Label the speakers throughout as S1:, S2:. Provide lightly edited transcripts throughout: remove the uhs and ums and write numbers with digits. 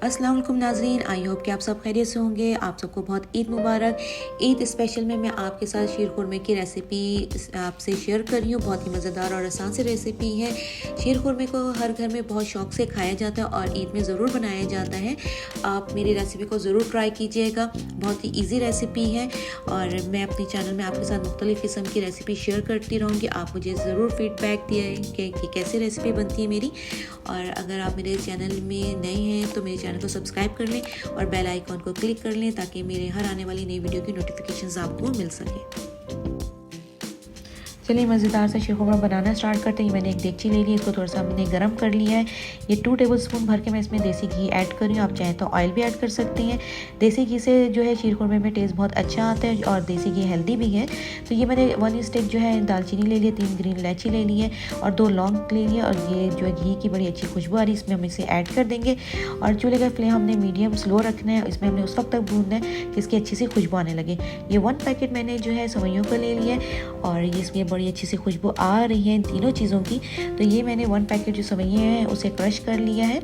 S1: अस्सलाम वालेकुम नाज़रीन, आई होप कि आप सब खैरियत से होंगे। आप सबको बहुत ईद मुबारक। ईद स्पेशल में मैं आपके साथ शीर खुरमे की रेसिपी आपसे शेयर कर रही हूँ। बहुत ही मज़ेदार और आसान सी रेसिपी है। शीर खुरमे को हर घर में बहुत शौक़ से खाया जाता है और ईद में ज़रूर बनाया जाता है। आप मेरी रेसिपी को ज़रूर ट्राई कीजिएगा। बहुत ही ईजी रेसिपी है और मैं अपने चैनल में आपके साथ मुख्तलिफ़ किस्म की रेसिपी शेयर करती रहूँगी। आप मुझे ज़रूर फीडबैक दिए कि कैसे रेसिपी बनती है मेरी। और अगर आप मेरे चैनल में नए हैं तो मेरे चैनल को सब्सक्राइब कर लें और बेल आइकॉन को क्लिक कर लें ताकि मेरे हर आने वाली नई वीडियो की नोटिफिकेशंस आपको मिल सके। चलिए मज़ेदार सा शीर खुरमा बनाना स्टार्ट करते हैं। मैंने एक देगची ले ली, इसको थोड़ा सा हमने गर्म कर लिया है। ये 2 टेबलस्पून भर के मैं इसमें देसी घी ऐड कर रही हूँ। आप चाहें तो ऑयल भी ऐड कर सकते हैं। देसी घी से जो है शीर खुरमे में टेस्ट बहुत अच्छा आता है और देसी घी हेल्दी भी है। तो ये मैंने 1 स्टिक जो है दालचीनी ले लिया, 3 ग्रीन इलायची ले ली है और 2 लौंग ले लिया। और ये जो है घी की बड़ी अच्छी खुशबू आ रही है, इसमें हम इसे ऐड कर देंगे। और चूल्हे का फ्लेम हमने मीडियम स्लो रखना है। इसमें हमने उस वक्त तक भूनना है कि इसकी अच्छी सी खुशबू आने लगे। ये 1 पैकेट मैंने जो है सेवइयों का ले लिया है और ये इसमें बड़ी अच्छी सी खुशबू आ रही है इन तीनों चीज़ों की। तो ये मैंने 1 पैकेट जो सेवइयाँ हैं उसे क्रश कर लिया है।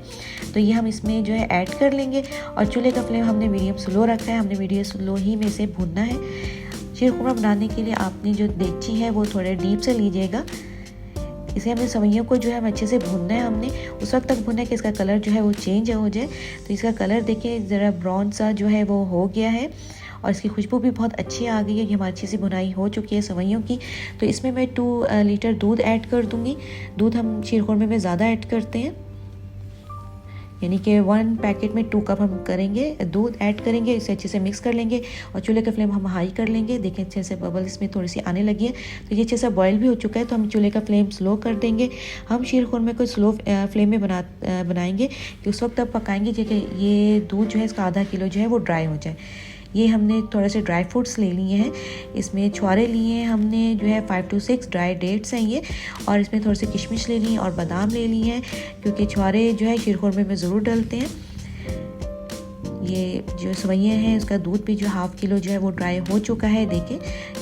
S1: तो ये हम इसमें जो है ऐड कर लेंगे और चूल्हे का फ्लेम हमने मीडियम स्लो रखा है। हमने मीडियम स्लो ही में इसे भूनना है। शीर खुरमा बनाने के लिए आपने जो देगची है वो थोड़े डीप से लीजिएगा। इसे हमने सेवइयों को जो है अच्छे से भूनना है। हमने उस वक्त तक भूनना है कि इसका कलर जो है वो चेंज हो जाए। तो इसका कलर देखिए ज़रा ब्राउन सा जो है वो हो गया है और इसकी खुशबू भी बहुत अच्छी आ गई है। ये हमारी अच्छी सी बुनाई हो चुकी है सेवइयों की। तो इसमें मैं 2 लीटर दूध ऐड कर दूंगी। दूध हम शीर खुरमे में ज़्यादा ऐड करते हैं, यानी कि 1 पैकेट में 2 कप हम करेंगे, दूध ऐड करेंगे। इसे अच्छे से मिक्स कर लेंगे और चूल्हे का फ्लेम हम हाई कर लेंगे। देखें अच्छे से बबल इसमें थोड़ी सी आने लगी है। तो ये अच्छे से बॉयल भी हो चुका है। तो हम चूल्हे का फ्लेम स्लो कर देंगे। हम शीर खुरमे को स्लो फ्लेम में बनाएंगे कि उस वक्त तक पकाएंगे कि ये दूध जो है इसका आधा किलो जो है वो ड्राई हो जाए। ये हमने थोड़े से ड्राई फ्रूट्स ले लिए हैं। इसमें छुआरे लिए हैं हमने जो है 5 to 6 ड्राई डेट्स हैं ये। और इसमें थोड़े से किशमिश ले ली हैं और बादाम ले लिए हैं क्योंकि छुआरे जो है शीर खुरमे में ज़रूर डलते हैं। ये जो सेवइयाँ हैं इसका दूध भी जो 1/2 किलो जो है वो ड्राई हो चुका है। देखिए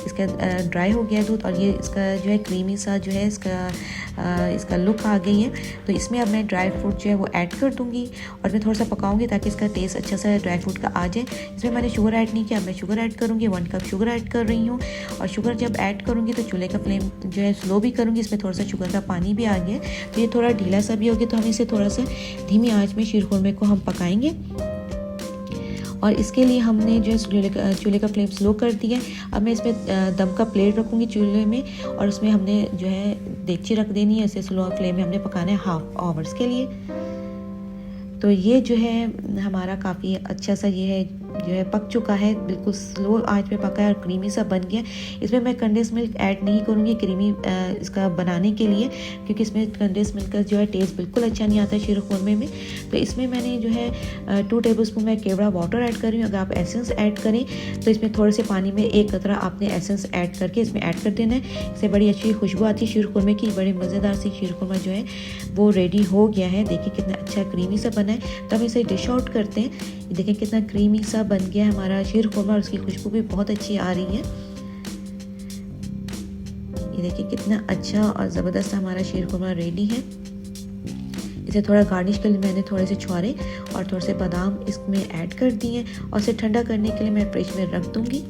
S1: इसका ड्राई हो गया दूध और ये इसका जो है क्रीमी सा जो है इसका लुक आ गई है। तो इसमें अब मैं ड्राई फ्रूट जो है वो ऐड कर दूंगी और मैं थोड़ा सा पकाऊंगी ताकि इसका टेस्ट अच्छा सा ड्राई फ्रूट का आ जाए। इसमें मैंने शुगर ऐड नहीं किया, मैं शुगर ऐड करूँगी। 1 कप शुगर ऐड कर रही हूँ। और शुगर जब ऐड करूँगी तो चूल्हे का फ्लेम जो है स्लो भी करूँगी। इसमें थोड़ा सा शुगर का पानी भी आ गया तो ये थोड़ा ढीला सा भी हो गया। तो हम इसे थोड़ा सा धीमी आँच में शीर खुरमे को हम पकाएंगे। और इसके लिए हमने जो है चूल्हे का फ्लेम स्लो कर दिया। अब मैं इसमें दम का प्लेट रखूँगी चूल्हे में और उसमें हमने जो है देगची रख देनी है। इसे स्लो फ्लेम में हमने पकाना है 1/2 आवर्स के लिए। तो ये जो है हमारा काफ़ी अच्छा सा ये है जो है पक चुका है, बिल्कुल स्लो आंच पे पका है और क्रीमी सा बन गया। इसमें मैं कंडेंस मिल्क ऐड नहीं करूँगी क्रीमी इसका बनाने के लिए, क्योंकि इसमें कंडेंस मिल्क का जो है टेस्ट बिल्कुल अच्छा नहीं आता है शीर खुरमे में। तो इसमें मैंने जो है 2 टेबलस्पून मैं केवड़ा वाटर ऐड कर रही हूँ। अगर आप एसेंस ऐड करें तो इसमें थोड़े से पानी में 1 कतरा आपने एसेंस ऐड करके इसमें ऐड कर देना है। इससे बड़ी अच्छी खुशबू आती है शीर खुरमे की। बड़े मज़ेदार सी शीर खुरमा जो है वो रेडी हो गया है। देखिए कितना अच्छा क्रीमी सा बना है। तो हम इसे डिश आउट करते हैं। देखिए कितना क्रीमी सा बन गया हमारा शीर खुरमा और उसकी खुशबू भी बहुत अच्छी आ रही है। ये देखिए कितना अच्छा और ज़बरदस्त हमारा शीर खुरमा रेडी है। इसे थोड़ा गार्निश के लिए मैंने थोड़े से छुआरे और थोड़े से बादाम इसमें ऐड कर दिए और इसे ठंडा करने के लिए मैं फ्रिज में रख दूँगी।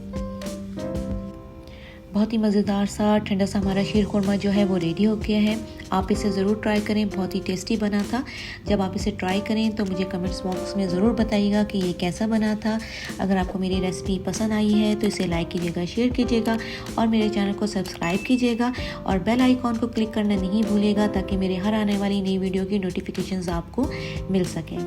S1: बहुत ही मज़ेदार सा ठंडा सा हमारा शीर खुरमा जो है वो रेडी हो गया है। आप इसे ज़रूर ट्राई करें, बहुत ही टेस्टी बना था। जब आप इसे ट्राई करें तो मुझे कमेंट्स बॉक्स में ज़रूर बताइएगा कि ये कैसा बना था। अगर आपको मेरी रेसिपी पसंद आई है तो इसे लाइक कीजिएगा, शेयर कीजिएगा और मेरे चैनल को सब्सक्राइब कीजिएगा और बेल आइकॉन को क्लिक करना नहीं भूलिएगा ताकि मेरे हर आने वाली नई वीडियो की नोटिफिकेशंस आपको मिल सकें।